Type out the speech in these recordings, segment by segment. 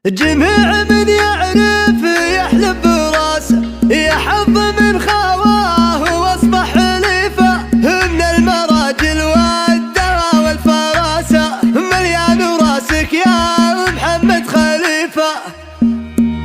جميع من يعرف يحلب براسه يحظ من خواه واصبح حليفه من المراجل والدواء والفراسه مليان راسك يا محمد خليفه.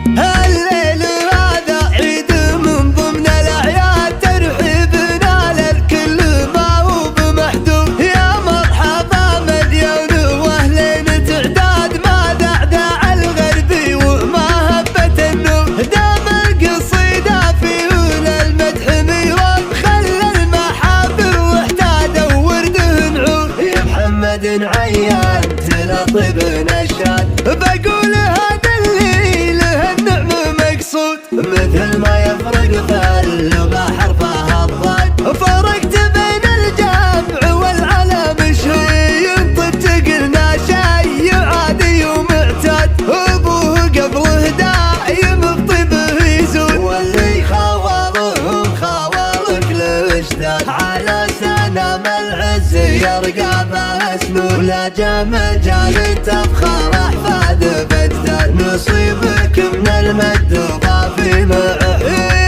الليل هذا عيد من ضمن الاعياد ترحيبنا للكل ما هو بمحدود يا مرحبا مليون واهلين تعداد ما دعدع الغربي وما هبت النور دام القصيده في اولى المدح ميراد خلى المحافل واحتادوا ورده نعود يا محمد عيان تلطب نشاد بقول هذا اللي له النعم مقصود مثل ما يفرق في اللغه حرفها الضاد فرقت بين الجمع والعلم شيء طبت قلنا شيء عادي ومعتاد ابوه قبله دايم بطيبه يزود واللي خوالهم خوالك الاشتاد على سنام العز يرقى باسمه ولا مجال تفخر احفاد بجداد نصيبك من المجد ضافي معه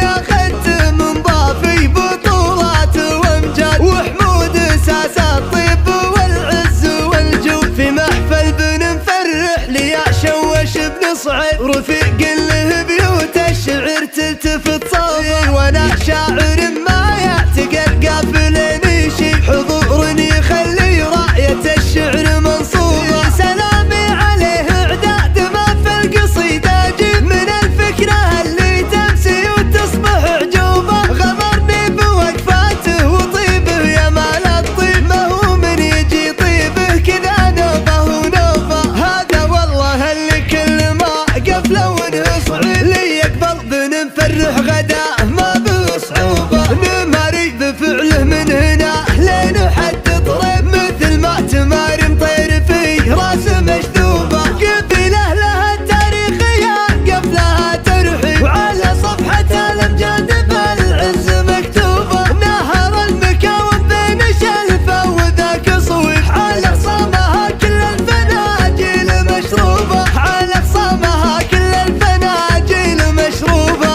اخذت من ضافي بطولات وامجاد وحمود اساس الطيب والعز والجود في محفل بنفرح ليا شوش بن صعيب رفيق له بيوت الشعر تلتفت صوبه وانا شاعر ما يعتقل قافلين يشيب حضور يخلي راية الشعر منصوبه سلامي عليه اعداد ما في القصيده اجيب من الفكره اللي تمسي وتصبح عجوبه غمرني بوقفاته وطيبه يا مال الطيب ما هو من يجي طيبه كذا نوبه ونوبه هذا والله اللي كل ما قفله ونصعد لي يقبل بنفرح غدا ما بصعوبه نماري بفعله من هنا لين حد طريب مثل ما تماري مطير في راس مشذوبه قبيله لها التاريخيه قبلها ترحيب وعلى صفحة الامجاد بالعز مكتوبه نهر المكاوب بين شلفه وذاك صويح على خصامها كل الفناجيل مشروبه على خصامها كل الفناجيل مشروبه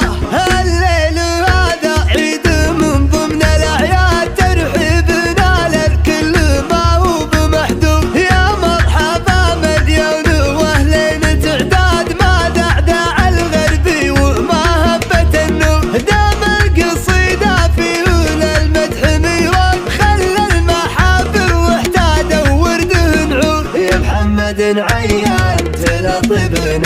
الليل هذا عيد من ضمن الاعياد ترحيبنا للكل ما هو بمحدود يا مرحبا مليون واهلين تعداد ما دعدع الغربي وما هبت النور دام القصيده في اولى المدح ميراد خلى المحافل واحتادوا ورده نعود يا محمد عيان تلطب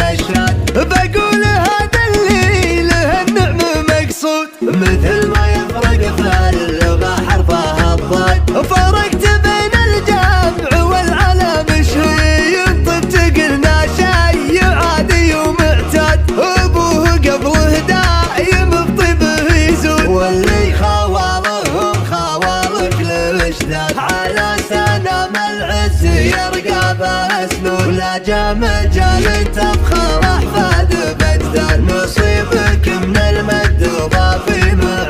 نشاد بقول هذا اللي له النعم مقصود مثل ما يفرق في اللغه حرفها الضاد فرقت بين الجمع والعلم شيء طبت قلنا شيء عادي ومعتاد ابوه قبله دايم بطيبه يزود واللي خوالهم خوالك الاشداد على سنام العز يرقى باسمه ولا مجال تفخر احفاد بجداد نصيبك من المجد ضافي معه